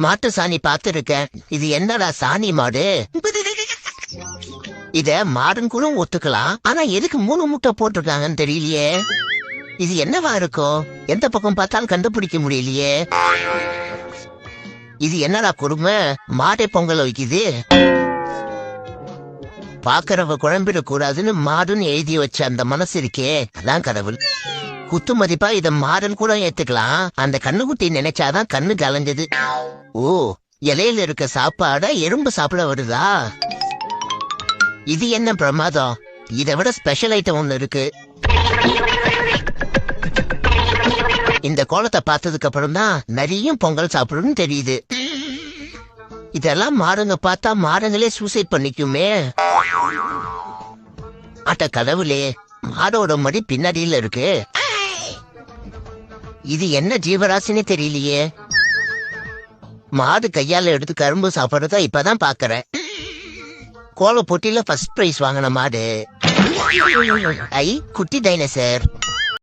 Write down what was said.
மாட்டு சாணி பார்த்திருக்கேன். இது என்னடா சாணி மாடு? இத மாடுன்னு கூட ஒத்துக்கலாம். ஆனா எதுக்கு 3 முட்டை போட்டிருக்காங்கன்னு தெரியலையே. இது என்னவா இருக்கும்? எந்த பக்கம் பார்த்தாலும் கண்டுபிடிக்க முடியலையே. இது என்னடா கொடுமை? மாடை பொங்கல் வைக்குது. பாக்குறவ குழம்பிடக் கூடாதுன்னு மாடுன்னு எழுதி வச்ச அந்த மனசு இருக்கே, அதான் கடவுள். குத்து மதிப்பா இத மாடுன்னு கூட ஏத்துக்கலாம். அந்த கண்ணுக்குட்டி நினைச்சாதான் கண்ணு கலஞ்சது. ஓ, இலையில இருக்க சாப்பாட எறும்பு சாப்பிட வருதா? இது என்ன பிரமாதம்? இதை விட ஸ்பெஷல் ஐட்டம் ஒண்ணு இருக்கு. இந்த கோலத்தை பார்த்ததுக்கு அப்புறம் தான் நிறைய பொங்கல் சாப்பிடுன்னு தெரியுது. இதெல்லாம் மாடுங்க பார்த்தா மாடுங்களே சூசைட் பண்ணிக்குமே. அட்ட கடவுளே, மாடோட மடி பின்னாடியில இருக்கு. இது என்ன ஜீவராசினே தெரியலையே. மாடு கையால எடுத்து கரும்பு சாப்பிடுறதா இப்பதான் பாக்குறேன். கோல போட்டியில ஃபர்ஸ்ட் பிரைஸ் வாங்கின மாடு. ஐ, குட்டி டைனோசர்.